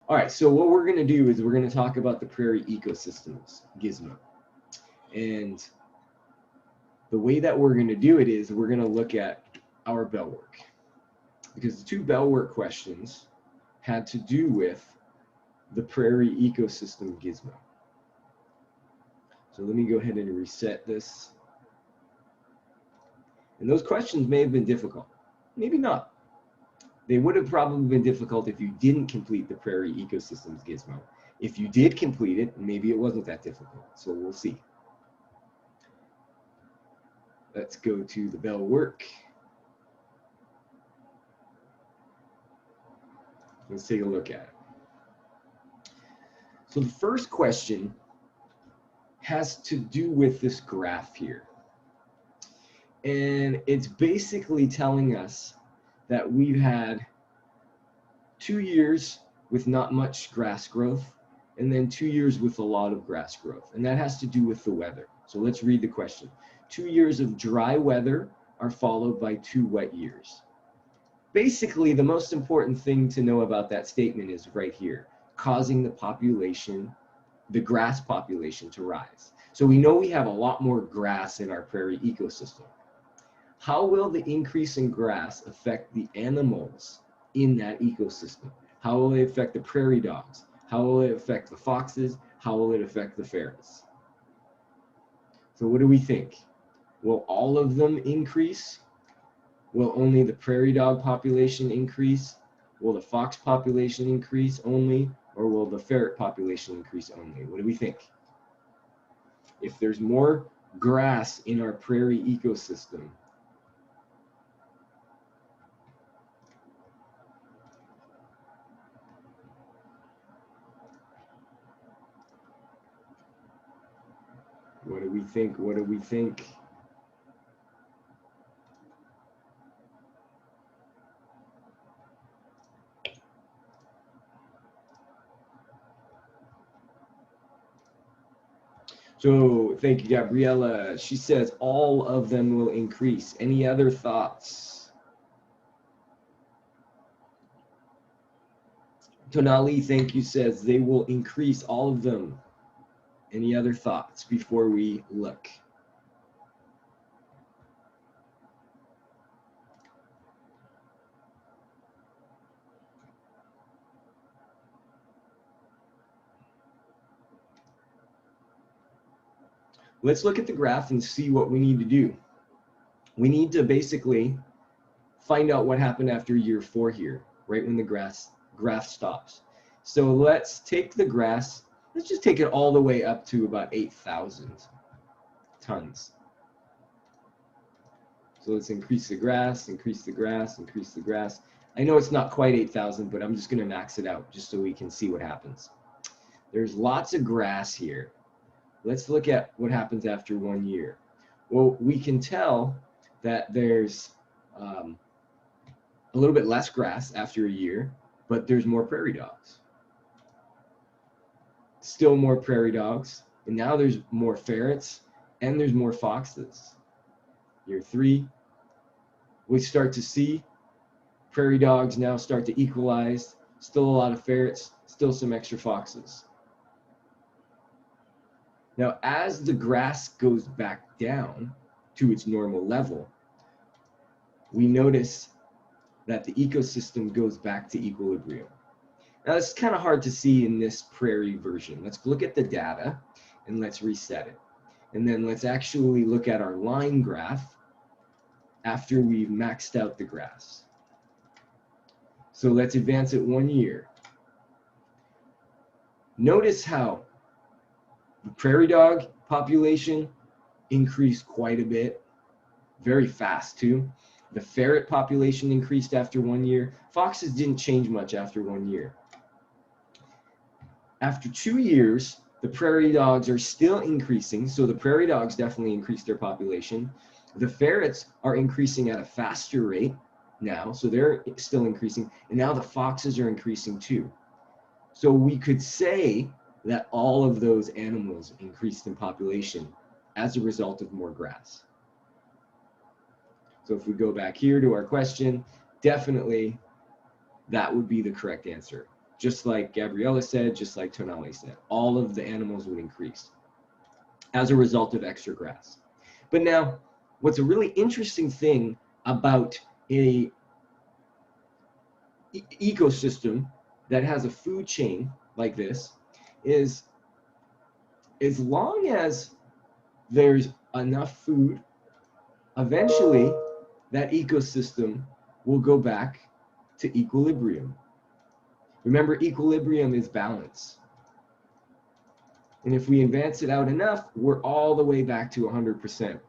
All right, so what we're going to do is we're going to talk about the prairie ecosystems, Gizmo. And the way that we're going to do it is we're going to look at our bell work. Because the two bell work questions had to do with the prairie ecosystem Gizmo. So let me go ahead and reset this. And those questions may have been difficult. Maybe not. They would have probably been difficult if you didn't complete the Prairie Ecosystems Gizmo. If you did complete it, maybe it wasn't that difficult. So we'll see. Let's go to the bell work. Let's take a look at it. So the first question has to do with this graph here. And it's basically telling us that we've had 2 years with not much grass growth, and then 2 years with a lot of grass growth. And that has to do with the weather. So let's read the question. 2 years of dry weather are followed by 2 wet years. Basically, the most important thing to know about that statement is right here, causing the population, the grass population, to rise. So we know we have a lot more grass in our prairie ecosystem. How will the increase in grass affect the animals in that ecosystem? How will it affect the prairie dogs? How will it affect the foxes? How will it affect the ferrets? So what do we think? Will all of them increase? Will only the prairie dog population increase? Will the fox population increase only? Or will the ferret population increase only? What do we think? If there's more grass in our prairie ecosystem, what do we think? What do we think? So thank you, Gabriella. She says all of them will increase. Any other thoughts? Tonali, thank you, says they will increase all of them. Any other thoughts before we look? Let's look at the graph and see what we need to do. We need to basically find out what happened after year 4 here, right when the graph stops. So let's take the grass, let's just take it all the way up to about 8,000 tons. So let's increase the grass, increase the grass, increase the grass. I know it's not quite 8,000, but I'm just going to max it out just so we can see what happens. There's lots of grass here. Let's look at what happens after 1 year. Well, we can tell that there's a little bit less grass after a year, but there's more prairie dogs. Still more prairie dogs, and now there's more ferrets, and there's more foxes. Year 3, we start to see prairie dogs now start to equalize, still a lot of ferrets, still some extra foxes. Now, as the grass goes back down to its normal level, we notice that the ecosystem goes back to equilibrium. Now, it's kind of hard to see in this prairie version. Let's look at the data and let's reset it. And then let's actually look at our line graph after we've maxed out the grass. So let's advance it 1 year. Notice how the prairie dog population increased quite a bit, very fast too. The ferret population increased after 1 year. Foxes didn't change much after 1 year. After 2 years, the prairie dogs are still increasing, so the prairie dogs definitely increased their population. The ferrets are increasing at a faster rate now, so they're still increasing, and now the foxes are increasing too. So we could say that all of those animals increased in population as a result of more grass. So if we go back here to our question, definitely that would be the correct answer. just like Gabriella said, just like Tonali said. All of the animals would increase as a result of extra grass. But now, what's a really interesting thing about a ecosystem that has a food chain like this is, as long as there's enough food, eventually that ecosystem will go back to equilibrium. Remember, equilibrium is balance. And if we advance it out enough, we're all the way back to 100%,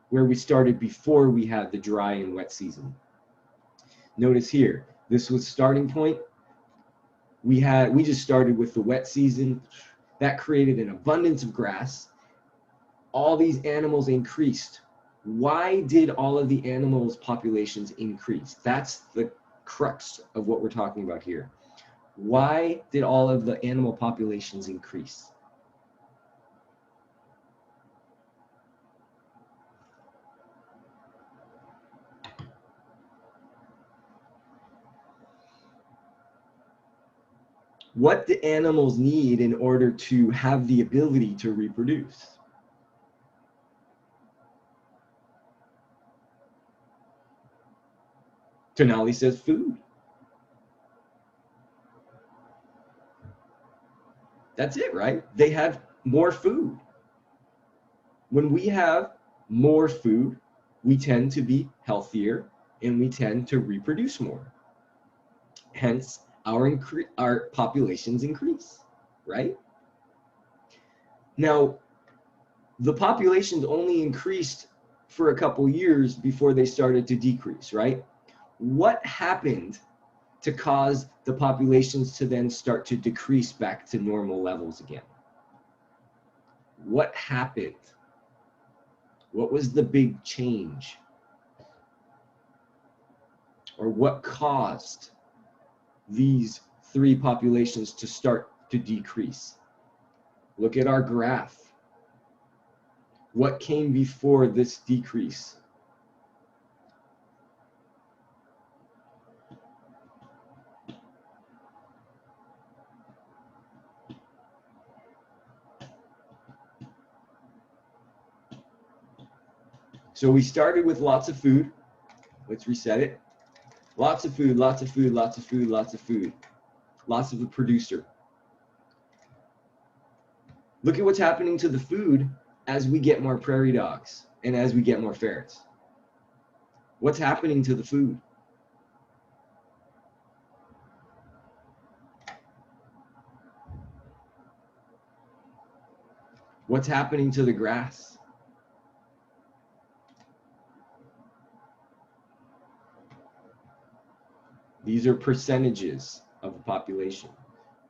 where we started before we had the dry and wet season. Notice here, this was starting point. We just started with the wet season. That created an abundance of grass. All these animals increased. Why did all of the animals' populations increase? That's the crux of what we're talking about here. Why did all of the animal populations increase? What do animals need in order to have the ability to reproduce? Tonali says food. That's it, right? They have more food. When we have more food, we tend to be healthier and we tend to reproduce more. Hence, our populations increase, right? Now, the populations only increased for a couple years before they started to decrease, right? What happened to cause the populations to then start to decrease back to normal levels again? What happened? What was the big change? Or what caused these three populations to start to decrease? Look at our graph. What came before this decrease? So we started with lots of food. Let's reset it. Lots of food, lots of food, lots of food, lots of food. Lots of a producer. Look at what's happening to the food as we get more prairie dogs and as we get more ferrets. What's happening to the food? What's happening to the grass? These are percentages of the population.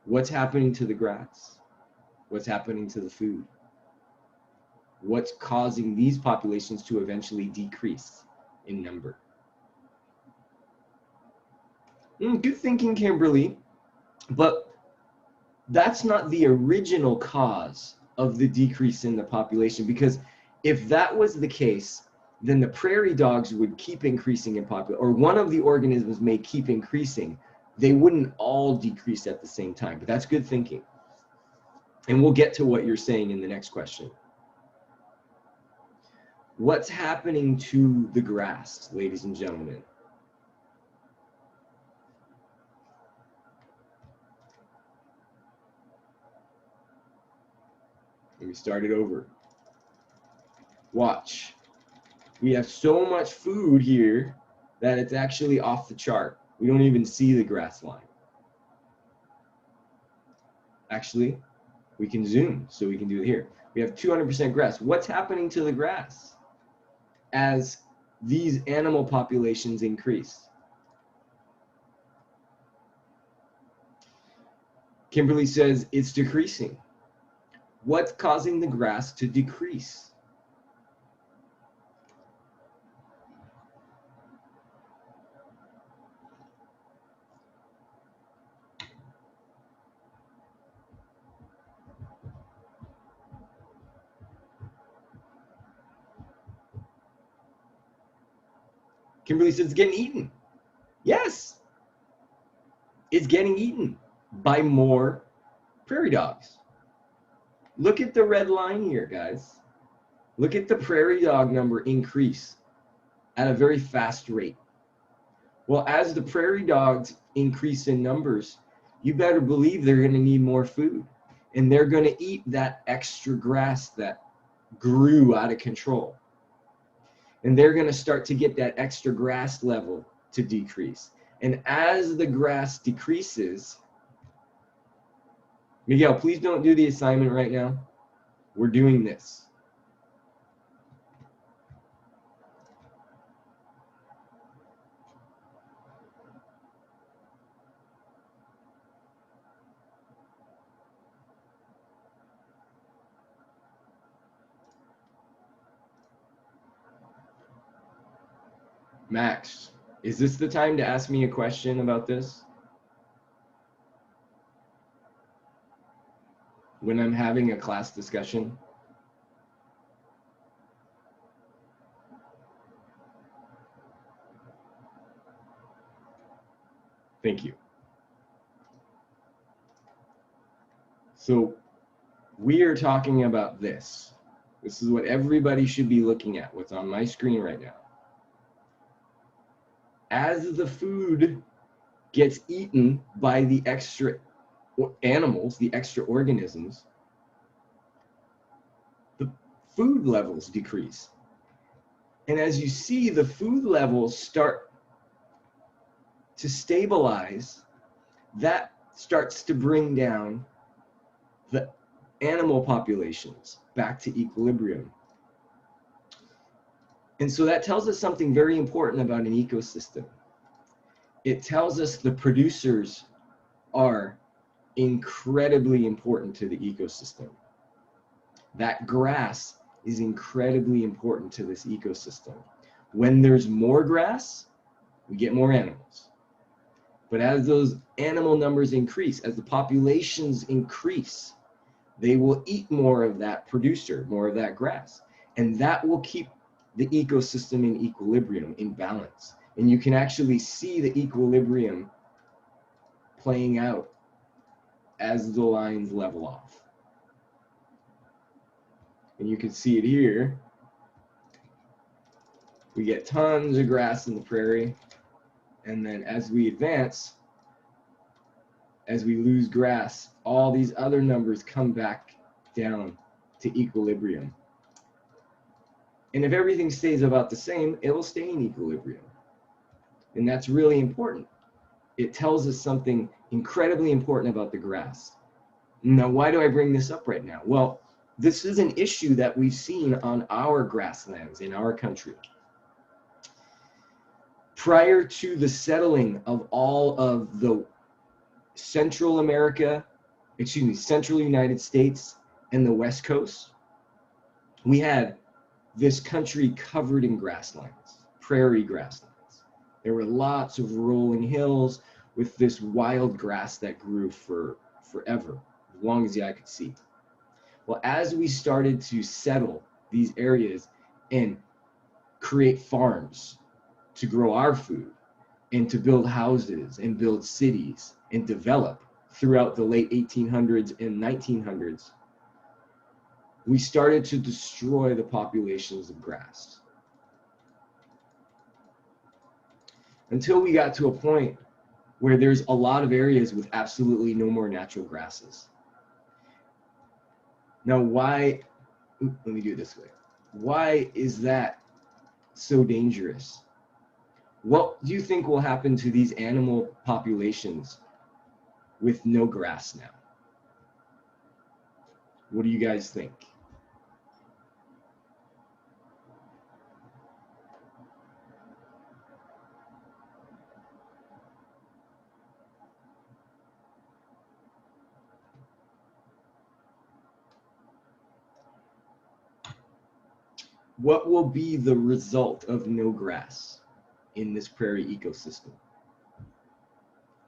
What's happening to the grass? What's happening to the food? What's causing these populations to eventually decrease in number? Good thinking, Kimberly, but that's not the original cause of the decrease in the population, because if that was the case, then the prairie dogs would keep increasing in population, or one of the organisms may keep increasing. They wouldn't all decrease at the same time, but that's good thinking. And we'll get to what you're saying in the next question. What's happening to the grass, ladies and gentlemen? Let me start it over. Watch. We have so much food here that it's actually off the chart. We don't even see the grass line. Actually, we can zoom, so we can do it here. We have 200% grass. What's happening to the grass as these animal populations increase? Kimberly says it's decreasing. What's causing the grass to decrease? Kimberly says it's getting eaten. Yes, it's getting eaten. by more prairie dogs. Look at the red line here, guys. Look at the prairie dog number increase at a very fast rate. Well, as the prairie dogs increase in numbers, you better believe they're going to need more food. And they're going to eat that extra grass that grew out of control. And they're going to start to get that extra grass level to decrease. And as the grass decreases, Miguel, please don't do the assignment right now. We're doing this. Max, is this the time to ask me a question about this? When I'm having a class discussion? Thank you. So we are talking about this. This is what everybody should be looking at, what's on my screen right now. As the food gets eaten by the extra animals, the extra organisms, the food levels decrease. And as you see, the food levels start to stabilize, that starts to bring down the animal populations back to equilibrium. And so that tells us something very important about an ecosystem. It tells us the producers are incredibly important to the ecosystem. That grass is incredibly important to this ecosystem. When there's more grass, we get more animals. But as those animal numbers increase, as the populations increase, they will eat more of that producer, more of that grass. And that will keep the ecosystem in equilibrium, in balance. And you can actually see the equilibrium playing out as the lines level off. And you can see it here. We get tons of grass in the prairie. And then as we advance, as we lose grass, all these other numbers come back down to equilibrium. And if everything stays about the same, it will stay in equilibrium. And that's really important. It tells us something incredibly important about the grass. Now, why do I bring this up right now? Well, this is an issue that we've seen on our grasslands in our country. Prior to the settling of all of the Central United States and the West Coast, we had this country covered in grasslands, prairie grasslands. There were lots of rolling hills with this wild grass that grew for forever, as long as the eye could see. Well, as we started to settle these areas and create farms to grow our food and to build houses and build cities and develop throughout the late 1800s and 1900s, we started to destroy the populations of grass. Until we got to a point where there's a lot of areas with absolutely no more natural grasses. Now, why, let me do it this way. Why is that so dangerous? What do you think will happen to these animal populations with no grass now? What do you guys think? What will be the result of no grass in this prairie ecosystem?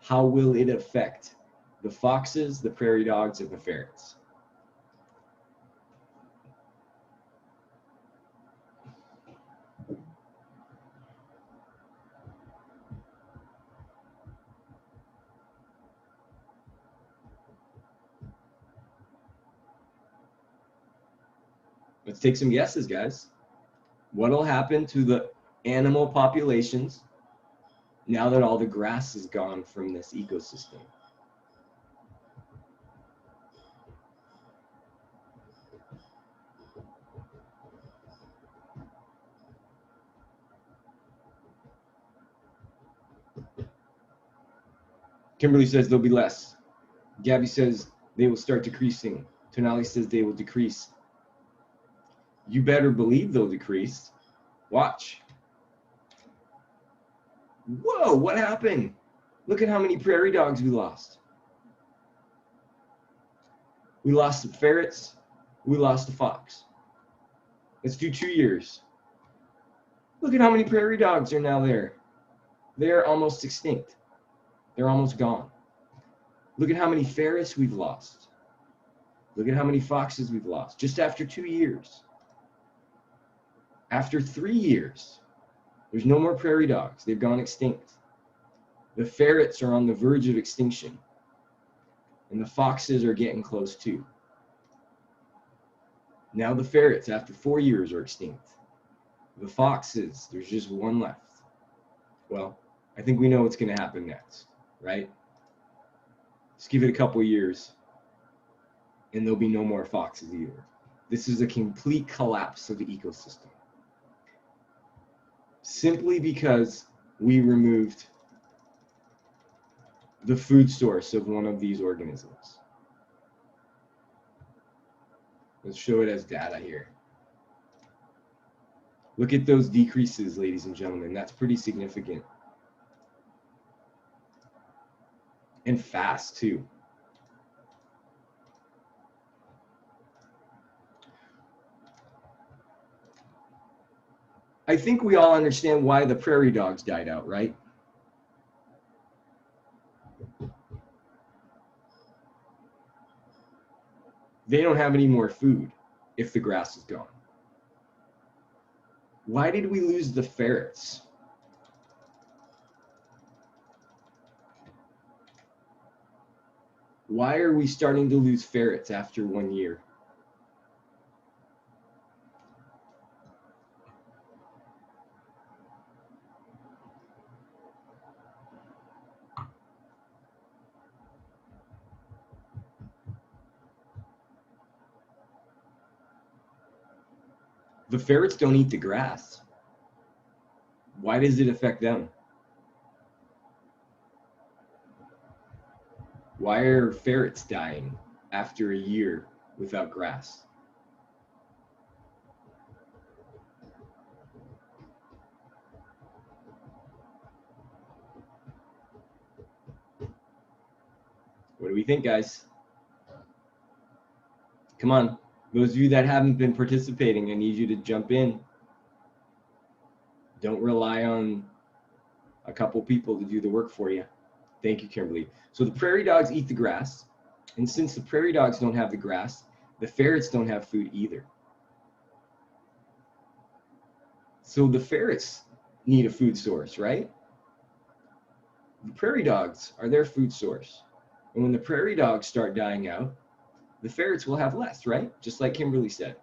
How will it affect the foxes, the prairie dogs, and the ferrets? Let's take some guesses, guys. What'll happen to the animal populations now that all the grass is gone from this ecosystem? Kimberly says there'll be less. Gabby says they will start decreasing. Tonali says they will decrease. You better believe they'll decrease. Watch. Whoa, what happened? Look at how many prairie dogs we lost. We lost the ferrets. We lost the fox. Let's do 2 years. Look at how many prairie dogs are now there. They're almost extinct. They're almost gone. Look at how many ferrets we've lost. Look at how many foxes we've lost just after 2 years. After 3 years, there's no more prairie dogs. They've gone extinct. The ferrets are on the verge of extinction. And the foxes are getting close too. Now the ferrets, after 4 years, are extinct. The foxes, there's just one left. Well, I think we know what's going to happen next, right? Just give it a couple years, and there'll be no more foxes either. This is a complete collapse of the ecosystem. Simply because we removed the food source of one of these organisms. Let's show it as data here. Look at those decreases, ladies and gentlemen. That's pretty significant. And fast, too. I think we all understand why the prairie dogs died out, right? They don't have any more food if the grass is gone. Why did we lose the ferrets? Why are we starting to lose ferrets after 1 year? The ferrets don't eat the grass. Why does it affect them? Why are ferrets dying after a year without grass? What do we think, guys? Come on. Those of you that haven't been participating, I need you to jump in. Don't rely on a couple people to do the work for you. Thank you, Kimberly. So the prairie dogs eat the grass. And since the prairie dogs don't have the grass, the ferrets don't have food either. So the ferrets need a food source, right? The prairie dogs are their food source. And when the prairie dogs start dying out, the ferrets will have less, right? Just like Kimberly said.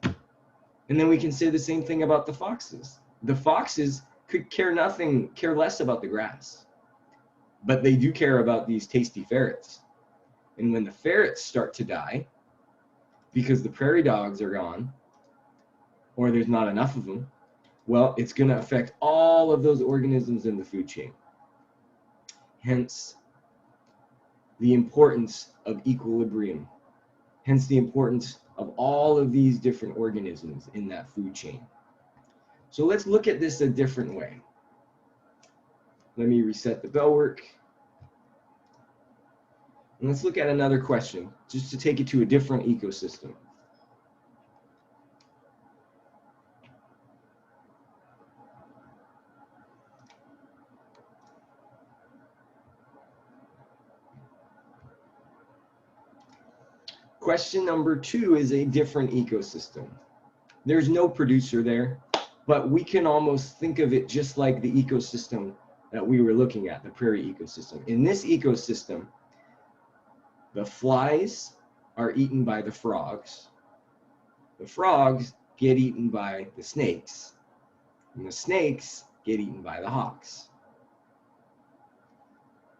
And then we can say the same thing about the foxes. The foxes could care less about the grass, but they do care about these tasty ferrets. And when the ferrets start to die, because the prairie dogs are gone, or there's not enough of them, well, it's going to affect all of those organisms in the food chain. Hence, the importance of equilibrium. Hence the importance of all of these different organisms in that food chain. So let's look at this a different way. Let me reset the bell work. And let's look at another question, just to take it to a different ecosystem. Question number 2 is a different ecosystem. There's no producer there, but we can almost think of it just like the ecosystem that we were looking at, the prairie ecosystem. In this ecosystem, the flies are eaten by the frogs, The frogs get eaten by the snakes, and the snakes get eaten by the hawks.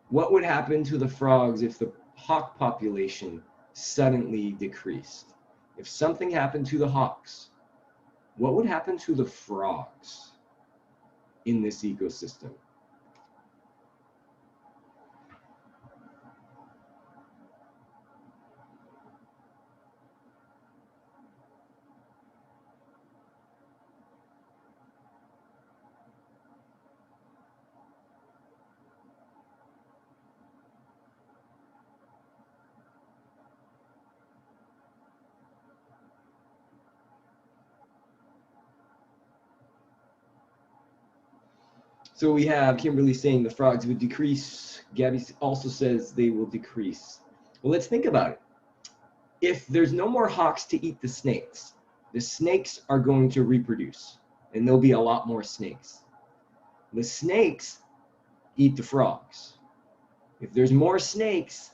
What would happen to the frogs if the hawk population suddenly decreased? If something happened to the hawks, what would happen to the frogs in this ecosystem? So we have Kimberly saying the frogs would decrease. Gabby also says they will decrease. Well, let's think about it. If there's no more hawks to eat the snakes are going to reproduce, and there'll be a lot more snakes. The snakes eat the frogs. If there's more snakes,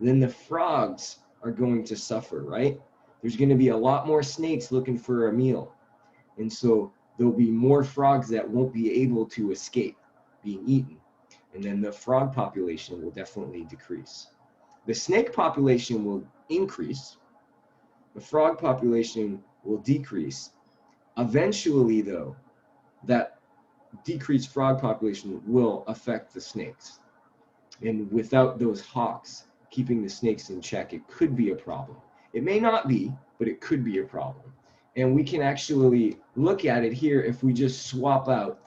then the frogs are going to suffer, right? There's going to be a lot more snakes looking for a meal. And so there'll be more frogs that won't be able to escape being eaten. And then the frog population will definitely decrease. The snake population will increase. The frog population will decrease. Eventually, though, that decreased frog population will affect the snakes. And without those hawks keeping the snakes in check, it could be a problem. It may not be, but it could be a problem. And we can actually look at it here if we just swap out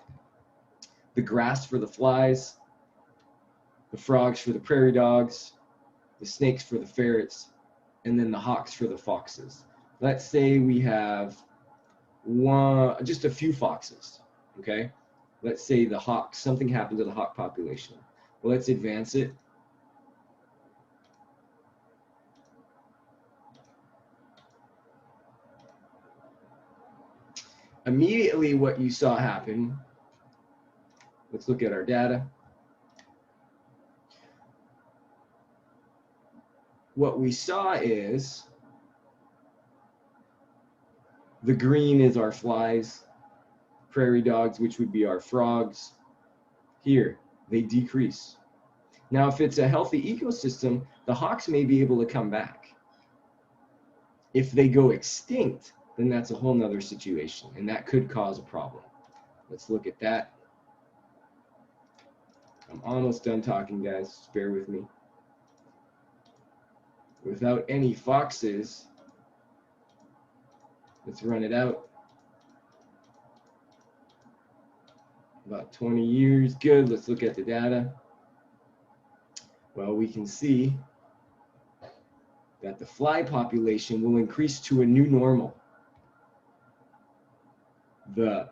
the grass for the flies, the frogs for the prairie dogs, the snakes for the ferrets, and then the hawks for the foxes. Let's say we have just a few foxes, okay? Let's say the hawks, something happened to the hawk population. Well, let's advance it. Immediately what you saw happen, let's look at our data. What we saw is the green is our flies, prairie dogs, which would be our frogs. Here, they decrease. Now, if it's a healthy ecosystem, the hawks may be able to come back. If they go extinct, then that's a whole nother situation, and that could cause a problem. Let's look at that. I'm almost done talking, guys. Just bear with me. Without any foxes, let's run it out. About 20 years, good. Let's look at the data. Well, we can see that the fly population will increase to a new normal. The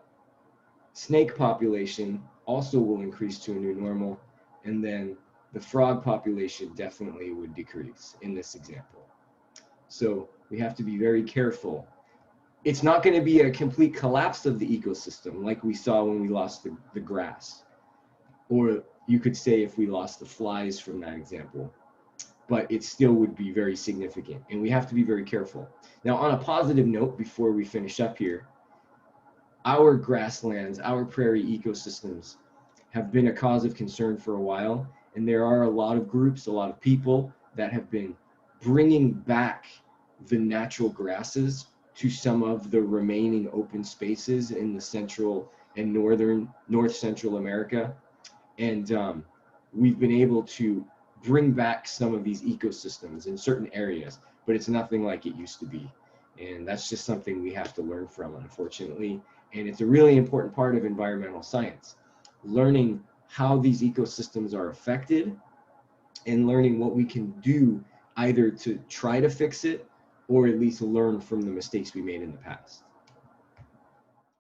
snake population also will increase to a new normal, and then the frog population definitely would decrease in this example. So we have to be very careful. It's not going to be a complete collapse of the ecosystem like we saw when we lost the grass, or you could say if we lost the flies from that example, but it still would be very significant, and we have to be very careful. Now, on a positive note, before we finish up here, our grasslands, our prairie ecosystems have been a cause of concern for a while, and there are a lot of groups, a lot of people that have been bringing back the natural grasses to some of the remaining open spaces in the central and north central America. And we've been able to bring back some of these ecosystems in certain areas, but it's nothing like it used to be. And that's just something we have to learn from, unfortunately. And it's a really important part of environmental science, learning how these ecosystems are affected and learning what we can do either to try to fix it or at least learn from the mistakes we made in the past.